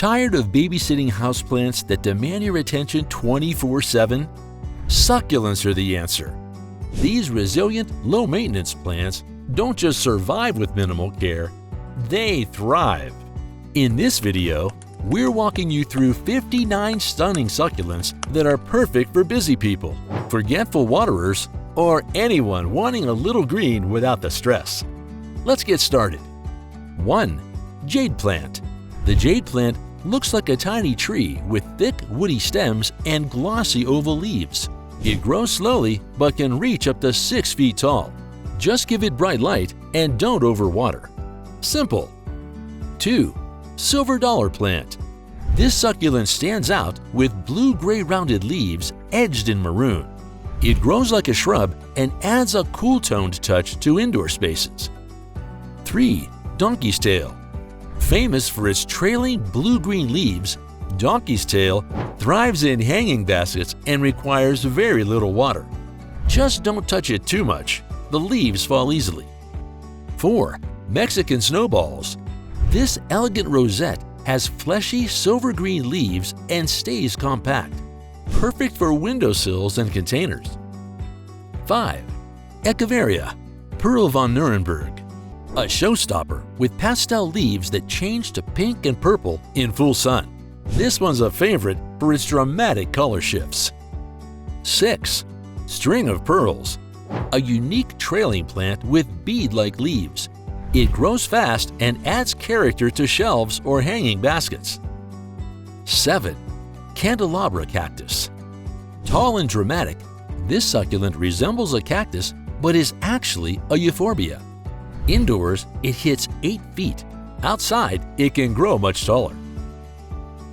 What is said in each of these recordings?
Tired of babysitting houseplants that demand your attention 24/7? Succulents are the answer. These resilient, low-maintenance plants don't just survive with minimal care, they thrive. In this video, we're walking you through 59 stunning succulents that are perfect for busy people, forgetful waterers, or anyone wanting a little green without the stress. Let's get started. 1. Jade Plant. The jade plant looks like a tiny tree with thick, woody stems and glossy oval leaves. It grows slowly but can reach up to 6 feet tall. Just give it bright light and don't overwater. Simple. 2. Silver Dollar Plant. This succulent stands out with blue-gray rounded leaves edged in maroon. It grows like a shrub and adds a cool-toned touch to indoor spaces. 3. Donkey's Tail. Famous for its trailing blue-green leaves, donkey's tail thrives in hanging baskets and requires very little water. Just don't touch it too much. The leaves fall easily. 4. Mexican Snowballs. This elegant rosette has fleshy silver-green leaves and stays compact. Perfect for windowsills and containers. 5. Echeveria, Pearl von Nuremberg. A showstopper with pastel leaves that change to pink and purple in full sun. This one's a favorite for its dramatic color shifts. 6. String of Pearls. A unique trailing plant with bead-like leaves. It grows fast and adds character to shelves or hanging baskets. 7. Candelabra Cactus. Tall and dramatic, this succulent resembles a cactus but is actually a euphorbia. Indoors, it hits 8 feet. Outside, it can grow much taller.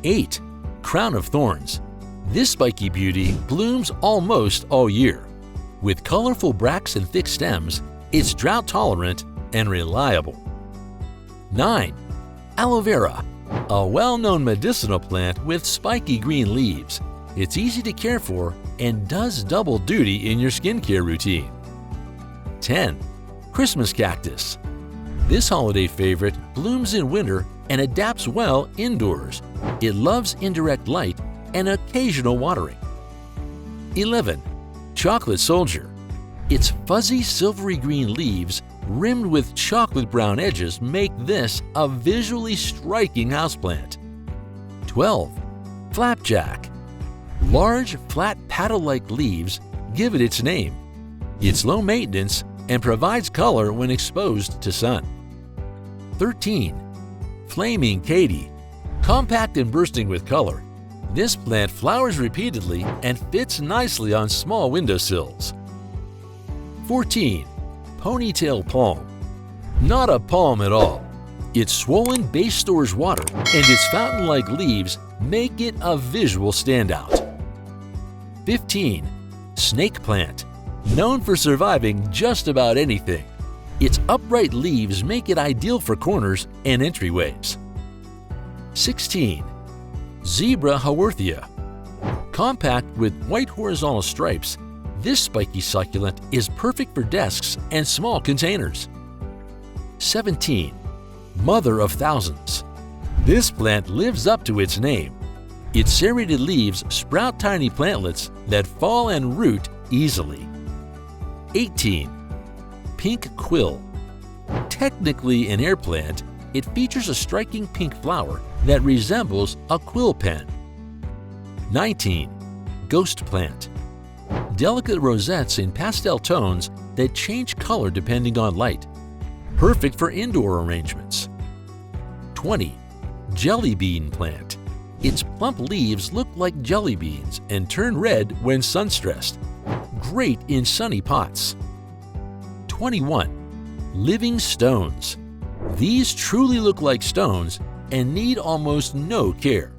8. Crown of Thorns. This spiky beauty blooms almost all year. With colorful bracts and thick stems, it's drought-tolerant and reliable. 9. Aloe Vera. A well-known medicinal plant with spiky green leaves. It's easy to care for and does double duty in your skincare routine. 10. Christmas Cactus. This holiday favorite blooms in winter and adapts well indoors. It loves indirect light and occasional watering. 11. Chocolate Soldier. Its fuzzy silvery green leaves rimmed with chocolate brown edges make this a visually striking houseplant. 12. Flapjack. Large, flat paddle-like leaves give it its name. It's low maintenance and provides color when exposed to sun. 13. Flaming Katy. Compact and bursting with color, this plant flowers repeatedly and fits nicely on small windowsills. 14. Ponytail Palm. Not a palm at all. Its swollen base stores water and its fountain-like leaves make it a visual standout. 15. Snake Plant. Known for surviving just about anything, its upright leaves make it ideal for corners and entryways. 16. Zebra Haworthia. Compact with white horizontal stripes, this spiky succulent is perfect for desks and small containers. 17. Mother of Thousands. This plant lives up to its name. Its serrated leaves sprout tiny plantlets that fall and root easily. 18. Pink Quill. Technically an air plant, it features a striking pink flower that resembles a quill pen. 19. Ghost Plant. Delicate rosettes in pastel tones that change color depending on light. Perfect for indoor arrangements. 20. Jelly Bean Plant. Its plump leaves look like jelly beans and turn red when sun-stressed. Great in sunny pots. 21. Living Stones. These truly look like stones and need almost no care.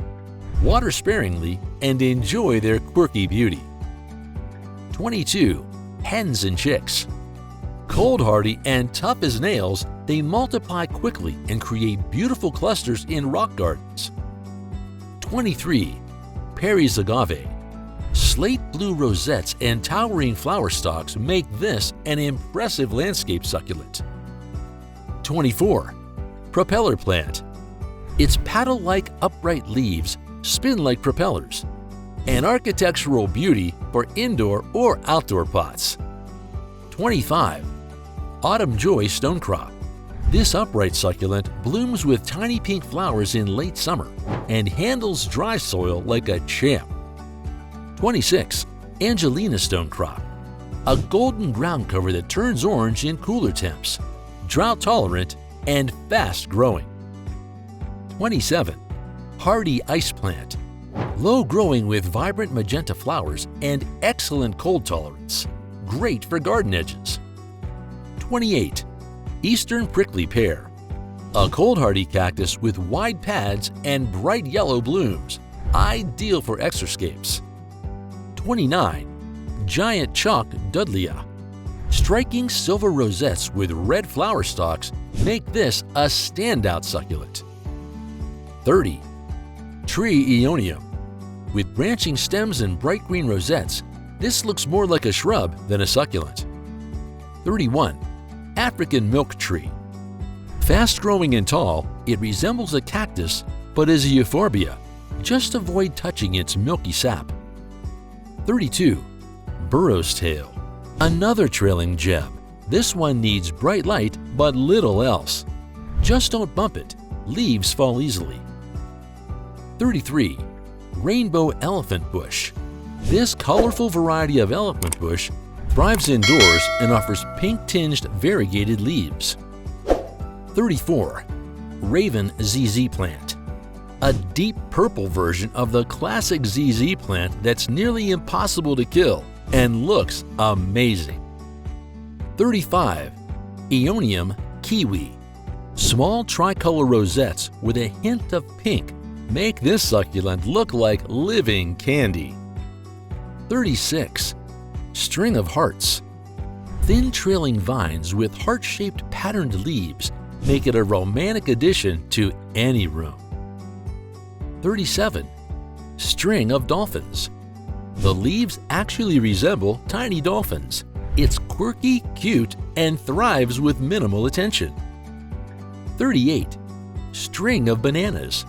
Water sparingly and enjoy their quirky beauty. 22. Hens and Chicks. Cold-hardy and tough as nails, they multiply quickly and create beautiful clusters in rock gardens. 23. Perry's Agave. Slate blue rosettes and towering flower stalks make this an impressive landscape succulent. 24. Propeller Plant. Its paddle-like upright leaves spin like propellers, an architectural beauty for indoor or outdoor pots. 25. Autumn Joy Stonecrop. This upright succulent blooms with tiny pink flowers in late summer and handles dry soil like a champ. 26. Angelina Stonecrop. A golden ground cover that turns orange in cooler temps, drought-tolerant, and fast-growing. 27. Hardy Ice Plant. Low-growing with vibrant magenta flowers and excellent cold tolerance. Great for garden edges. 28. Eastern Prickly Pear. A cold-hardy cactus with wide pads and bright yellow blooms. Ideal for exerscapes. 29. Giant Chalk Dudleya. Striking silver rosettes with red flower stalks make this a standout succulent. 30. Tree Aeonium. With branching stems and bright green rosettes, this looks more like a shrub than a succulent. 31. African Milk Tree. Fast-growing and tall, it resembles a cactus but is a euphorbia. Just avoid touching its milky sap. 32. Burro's Tail. Another trailing gem. This one needs bright light but little else. Just don't bump it. Leaves fall easily. 33. Rainbow Elephant Bush. This colorful variety of elephant bush thrives indoors and offers pink-tinged variegated leaves. 34. Raven ZZ Plant. A deep purple version of the classic ZZ plant that's nearly impossible to kill and looks amazing. 35. Aeonium Kiwi. Small tricolor rosettes with a hint of pink make this succulent look like living candy. 36. String of Hearts. Thin trailing vines with heart-shaped patterned leaves make it a romantic addition to any room. 37. String of Dolphins. The leaves actually resemble tiny dolphins. It's quirky, cute, and thrives with minimal attention. 38. String of Bananas.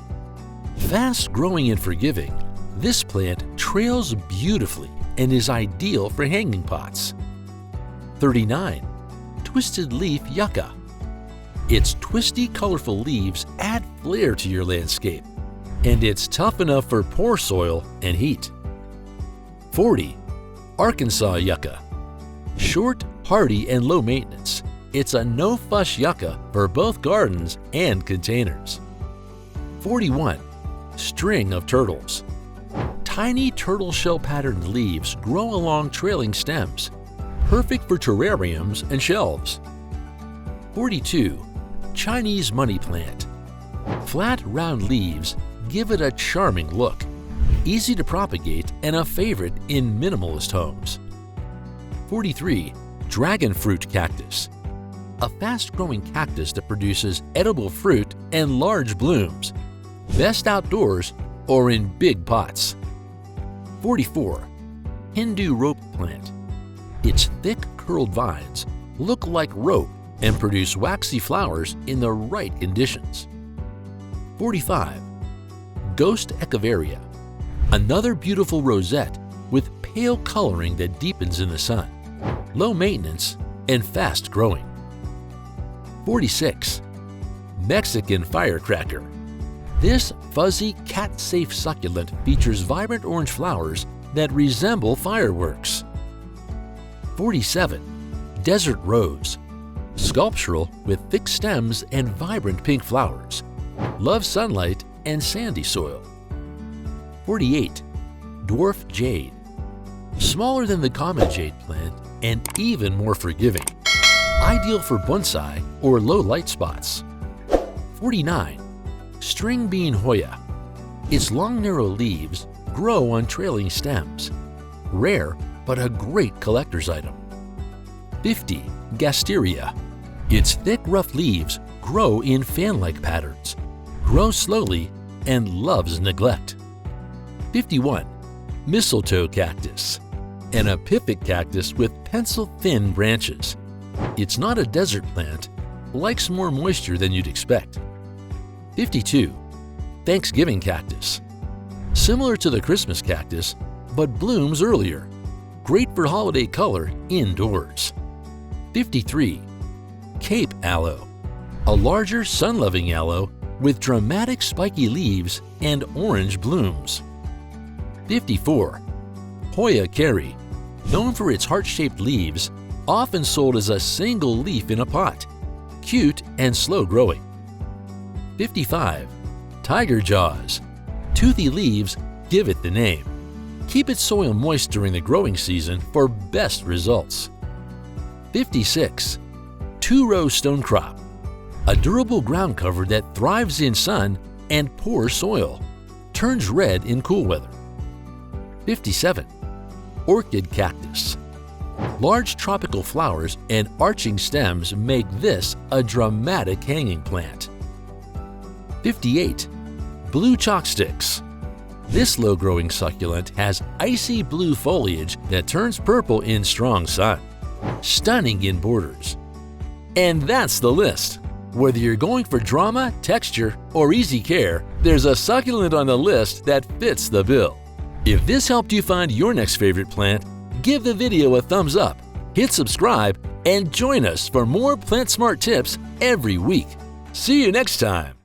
Fast-growing and forgiving, this plant trails beautifully and is ideal for hanging pots. 39. Twisted Leaf Yucca. Its twisty, colorful leaves add flair to your landscape, and it's tough enough for poor soil and heat. 40. Arkansas Yucca. Short, hardy, and low maintenance, it's a no-fuss yucca for both gardens and containers. 41. String of Turtles. Tiny turtle shell patterned leaves grow along trailing stems, perfect for terrariums and shelves. 42. Chinese Money Plant. Flat, round leaves give it a charming look, easy to propagate and a favorite in minimalist homes. 43. Dragon Fruit Cactus. A fast-growing cactus that produces edible fruit and large blooms, best outdoors or in big pots. 44. Hindu Rope Plant. Its thick, curled vines look like rope and produce waxy flowers in the right conditions. 45. Ghost Echeveria. Another beautiful rosette with pale coloring that deepens in the sun, low maintenance, and fast-growing. 46. Mexican Firecracker. This fuzzy, cat-safe succulent features vibrant orange flowers that resemble fireworks. 47. Desert Rose. Sculptural with thick stems and vibrant pink flowers. Loves sunlight and sandy soil. 48. Dwarf Jade. Smaller than the common jade plant and even more forgiving. Ideal for bonsai or low light spots. 49. String Bean Hoya. Its long narrow leaves grow on trailing stems. Rare but a great collector's item. 50. Gasteria. Its thick rough leaves grow in fan-like patterns, grow slowly, and loves neglect. 51. Mistletoe Cactus. An epiphytic cactus with pencil-thin branches. It's not a desert plant, likes more moisture than you'd expect. 52. Thanksgiving cactus. Similar to the Christmas cactus, but blooms earlier. Great for holiday color indoors. 53. Cape aloe. A larger sun-loving aloe with dramatic spiky leaves and orange blooms. 54. Hoya kerry. Known for its heart-shaped leaves, often sold as a single leaf in a pot. Cute and slow-growing. 55. Tiger jaws. Toothy leaves give it the name. Keep its soil moist during the growing season for best results. 56. Two-row stonecrop. A durable ground cover that thrives in sun and poor soil. Turns red in cool weather. 57. Orchid cactus. Large tropical flowers and arching stems make this a dramatic hanging plant. 58. Blue chalksticks. This low-growing succulent has icy blue foliage that turns purple in strong sun. Stunning in borders. And that's the list. Whether you're going for drama, texture, or easy care, there's a succulent on the list that fits the bill. If this helped you find your next favorite plant, give the video a thumbs up, hit subscribe, and join us for more Plant Smart tips every week. See you next time!